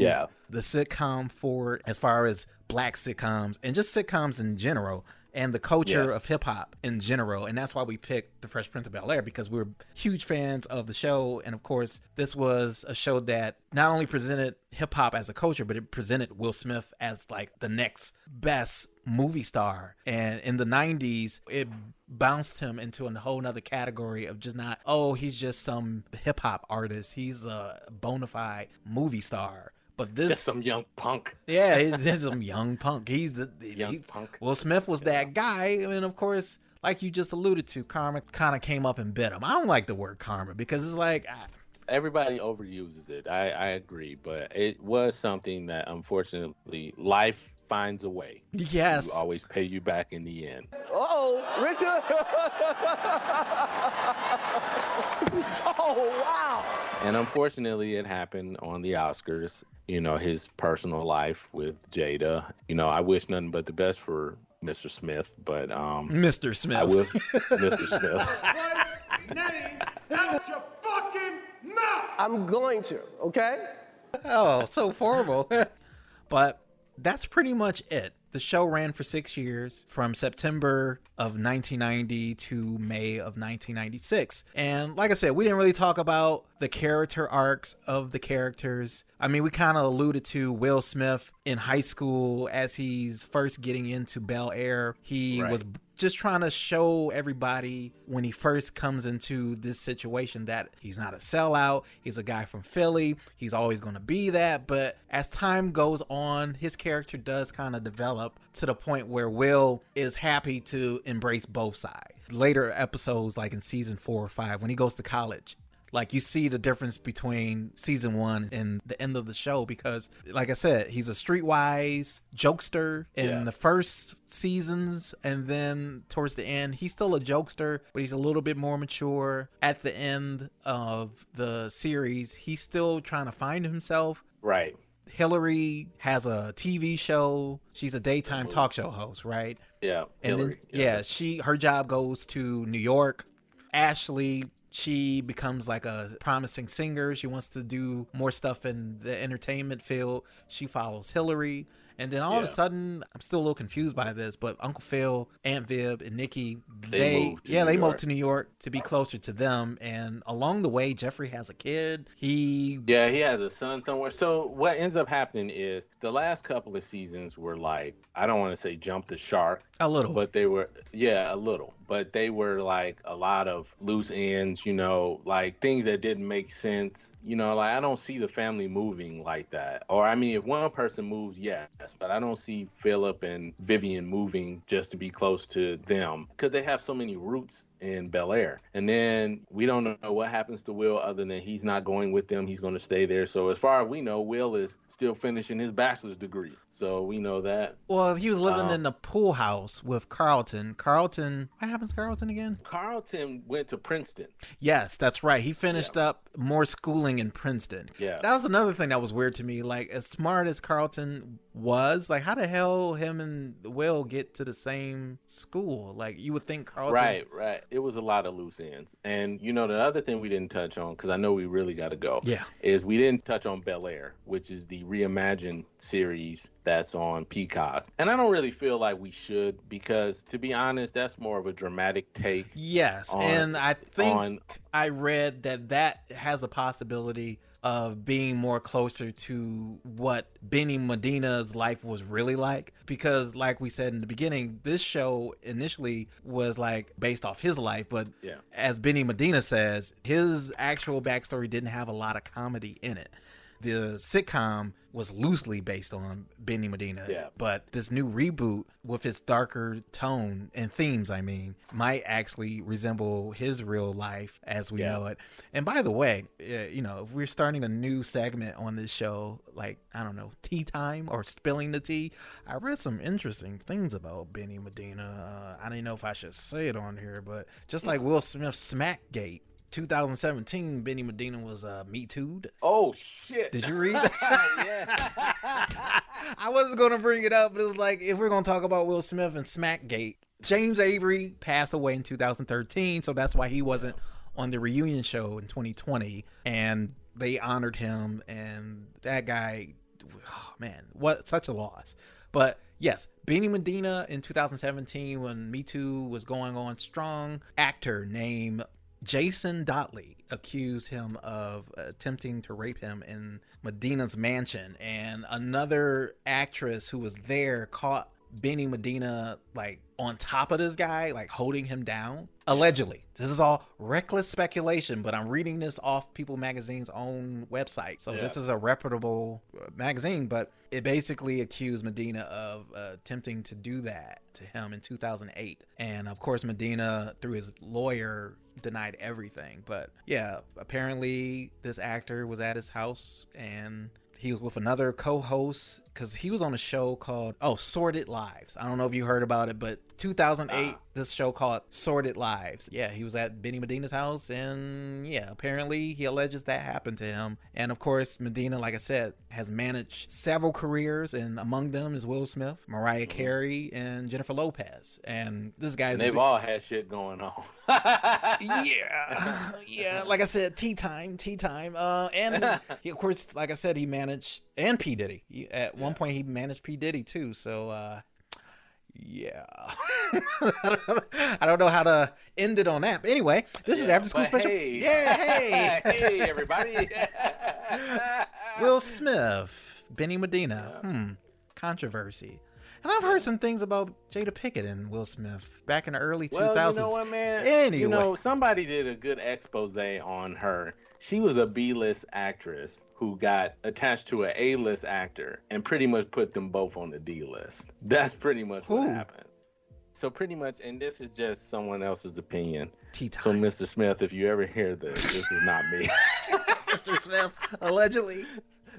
the sitcom forward as far as black sitcoms and just sitcoms in general, and the culture of hip-hop in general. And that's why we picked The Fresh Prince of Bel-Air, because we're huge fans of the show. And of course, this was a show that not only presented hip-hop as a culture, but it presented Will Smith as like the next best movie star. And in the 90s, it bounced him into a whole nother category of just not, oh, he's just some hip-hop artist. He's a bona fide movie star. But this just some young punk. Yeah, he's some young punk. He's punk. Will Smith was that guy. And of course, like you just alluded to, karma kind of came up and bit him. I don't like the word karma because it's like everybody overuses it. I agree, but it was something that unfortunately life finds a way. Yes. To always pay you back in the end. Oh, Richard. Oh, wow. And unfortunately, it happened on the Oscars. His personal life with Jada. I wish nothing but the best for Mr. Smith, but Mr. Smith. I will, Mr. Smith. Name out your fucking mouth. I'm going to, okay? Oh, so horrible. But that's pretty much it. The show ran for 6 years, from September of 1990 to May of 1996. And like I said, we didn't really talk about the character arcs of the characters. I mean, we kind of alluded to Will Smith in high school as he's first getting into Bel-Air. He was just trying to show everybody when he first comes into this situation that he's not a sellout. He's a guy from Philly. He's always going to be that. But as time goes on, his character does kind of develop to the point where Will is happy to embrace both sides. Later episodes, like in season 4 or 5, when he goes to college, like you see the difference between season 1 and the end of the show, because like I said, he's a streetwise jokester in the first seasons, and then towards the end he's still a jokester, but he's a little bit more mature. At the end of the series, he's still trying to find himself. Right. Hillary has a TV show. She's a daytime talk show host, right? Yeah, and Hillary. Then, her job goes to New York. Ashley, she becomes like a promising singer. She wants to do more stuff in the entertainment field. She follows Hillary. And then all of a sudden, I'm still a little confused by this, but Uncle Phil, Aunt Viv, and Nikki, they moved to New York to be closer to them. And along the way, Jeffrey has a kid. He has a son somewhere. So what ends up happening is the last couple of seasons were like, I don't want to say jump the shark. A little. But they were, a little. But they were like a lot of loose ends, like things that didn't make sense. Like I don't see the family moving like that. Or I mean, if one person moves, yes, but I don't see Philip and Vivian moving just to be close to them, because they have so many roots in Bel-Air. And then we don't know what happens to Will other than he's not going with them. He's going to stay there. So as far as we know, Will is still finishing his bachelor's degree. So we know that. Well, he was living in the pool house with Carlton. What happens to Carlton again? Carlton went to Princeton. Yes, that's right. He finished up more schooling in Princeton. Yeah. That was another thing that was weird to me. Like, as smart as Carlton was, like, how the hell him and Will get to the same school? Like, you would think Carlton... Right. It was a lot of loose ends. And, the other thing we didn't touch on, because I know we really got to go, is we didn't touch on Bel-Air, which is the reimagined series that's on Peacock. And I don't really feel like we should, because, to be honest, that's more of a dramatic take. Yes, and I think I read that has a possibility of being more closer to what Benny Medina's life was really like, because like we said in the beginning, this show initially was like based off his life, but as Benny Medina says, his actual backstory didn't have a lot of comedy in it. The sitcom was loosely based on Benny Medina, but this new reboot with its darker tone and themes, might actually resemble his real life as we know it. And by the way, if we're starting a new segment on this show, like, I don't know, tea time or spilling the tea, I read some interesting things about Benny Medina. I didn't know if I should say it on here, but just like Will Smith's Smackgate, 2017, Benny Medina was Me Too'd. Oh, shit. Did you read that? I wasn't going to bring it up, but it was like, if we're going to talk about Will Smith and Smackgate, James Avery passed away in 2013, so that's why he wasn't on the reunion show in 2020, and they honored him, and that guy, oh, man, what such a loss. But yes, Benny Medina in 2017, when Me Too was going on strong, actor named Jason Dotley accused him of attempting to rape him in Medina's mansion, and another actress who was there caught Benny Medina like on top of this guy, like holding him down. Allegedly. This is all reckless speculation, but I'm reading this off People Magazine's own website. So this is a reputable magazine, but it basically accused Medina of attempting to do that to him in 2008. And of course, Medina, through his lawyer, denied everything. But yeah, apparently this actor was at his house and he was with another co-host because he was on a show called Sordid Lives. I don't know if you heard about it, but 2008, this show called Sordid Lives. Yeah, he was at Benny Medina's house, and yeah, apparently he alleges that happened to him. And of course, Medina, like I said, has managed several careers, and among them is Will Smith, Mariah Carey, and Jennifer Lopez. And this guy's they've all had shit going on. yeah. Like I said, tea time. And he, of course, like I said, he managed and P Diddy. At one point, he managed P Diddy too. So. Yeah. I don't know how to end it on that. But anyway, this is After School Special. Hey. Yeah, hey. Hey, everybody. Will Smith, Benny Medina. Controversy. And I've heard some things about Jada Pinkett and Will Smith back in the early 2000s. Well, you know what, man? Anyway. Somebody did a good expose on her. She was a B-list actress who got attached to an A-list actor and pretty much put them both on the D-list. That's pretty much what happened. So pretty much, and this is just someone else's opinion. So, Mr. Smith, if you ever hear this is not me. Mr. Smith, allegedly.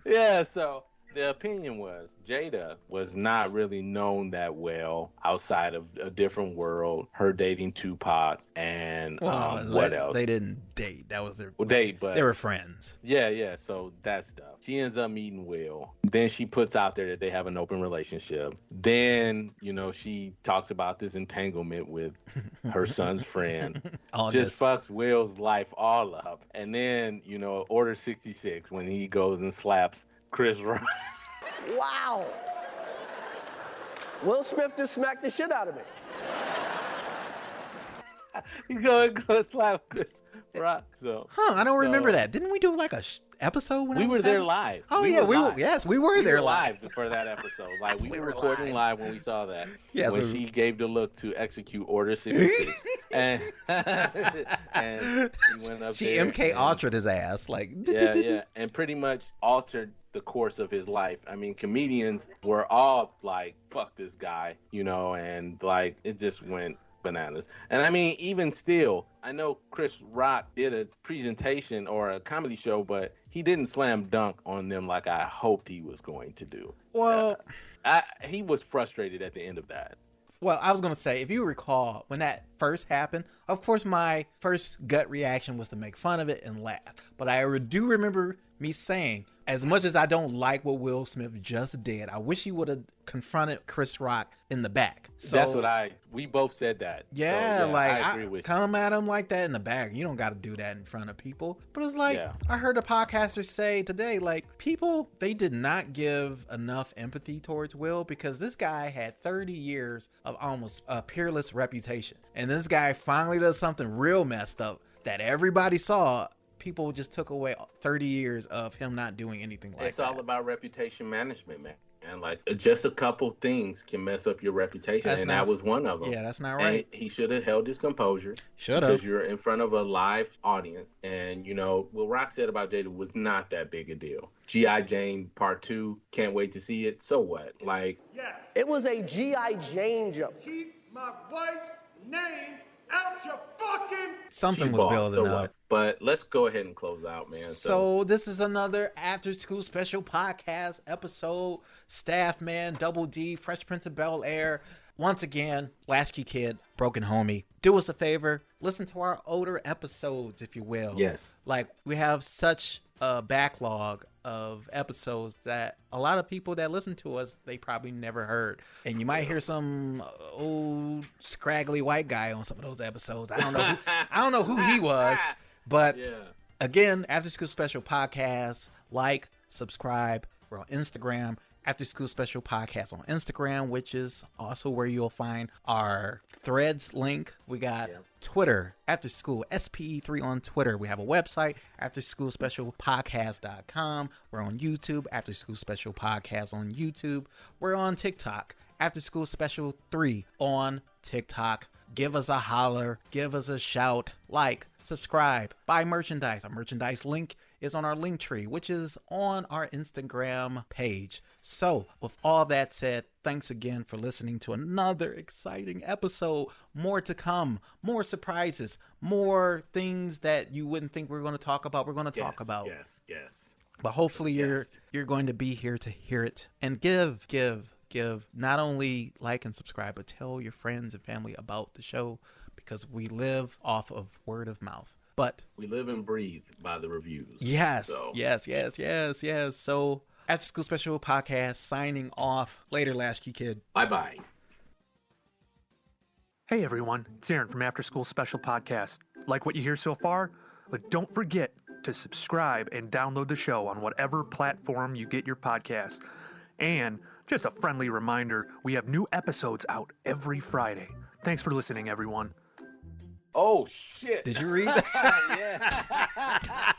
Yeah, so the opinion was Jada was not really known that well outside of A Different World, her dating Tupac, and what else? They didn't date. That was their date, but they were friends. Yeah. So that stuff. She ends up meeting Will. Then she puts out there that they have an open relationship. Then, she talks about this entanglement with her son's friend. Fucks Will's life all up. And then, Order 66 when he goes and slaps Chris Rock. Wow. Will Smith just smacked the shit out of me. You go slap Chris Rock. So. I don't remember that. Didn't we do like a episode when we were there live? Oh, we were there live for that episode. Like we were recording live when we saw that. Yeah, when she gave the look to execute Order 66, and she went up. She there MK Ultra'd his ass, like and pretty much altered the course of his life. I mean, comedians were all like, "Fuck this guy," and like it just went bananas. And I mean, even still, I know Chris Rock did a presentation or a comedy show, but he didn't slam dunk on them like I hoped he was going to do. Well, he was frustrated at the end of that. Well, I was going to say, if you recall, when that first happened, of course, my first gut reaction was to make fun of it and laugh. But I do remember me saying, as much as I don't like what Will Smith just did, I wish he would have confronted Chris Rock in the back. So, that's what we both said that. Yeah, so, I agree with come at him like that in the back. You don't got to do that in front of people. But it's like, I heard a podcaster say today, like, people, they did not give enough empathy towards Will because this guy had 30 years of almost a peerless reputation. And this guy finally does something real messed up that everybody saw. People just took away 30 years of him not doing anything like that. It's all about reputation management, man. And like just a couple things can mess up your reputation, that was one of them. Yeah, that's not right. And he should have held his composure. Should have. Because you're in front of a live audience. And, what Rock said about Jada was not that big a deal. G.I. Jane Part 2, can't wait to see it. So what? Like, it was a G.I. Jane joke. Keep my wife's name out your fucking... Something was building up. What? But let's go ahead and close out, man. So this is another After School Special Podcast episode. Staff Man, Double D, Fresh Prince of Bel-Air. Once again, Lasky Kid, Broken Homie. Do us a favor. Listen to our older episodes, if you will. Yes. Like, we have such a backlog of episodes that a lot of people that listen to us, they probably never heard. And you might hear some old scraggly white guy on some of those episodes. I don't know who he was. But again, After School Special Podcast, like, subscribe. We're on Instagram, After School Special Podcast on Instagram, which is also where you'll find our Threads link. We got Twitter, After School SPE3 on Twitter. We have a website, AfterSchoolSpecialPodcast.com. We're on YouTube, After School Special Podcast on YouTube. We're on TikTok, After School Special 3 on TikTok. Give us a holler, give us a shout, like, subscribe, buy merchandise. Our merchandise link is on our link tree, which is on our Instagram page. So with all that said, thanks again for listening to another exciting episode. More to come, more surprises, more things that you wouldn't think we're going to talk about. We're going to talk about. Yes. But hopefully you're going to be here to hear it and give not only like and subscribe, but tell your friends and family about the show, because we live off of word of mouth. But we live and breathe by the reviews. Yes. So After School Special Podcast signing off. Later, Lasky Kid. Bye. Hey everyone, it's Aaron from After School Special Podcast. Like what you hear so far? But don't forget to subscribe and download the show on whatever platform you get your podcast. And just a friendly reminder, we have new episodes out every Friday. Thanks for listening, everyone. Oh, shit. Did you read that? Yeah.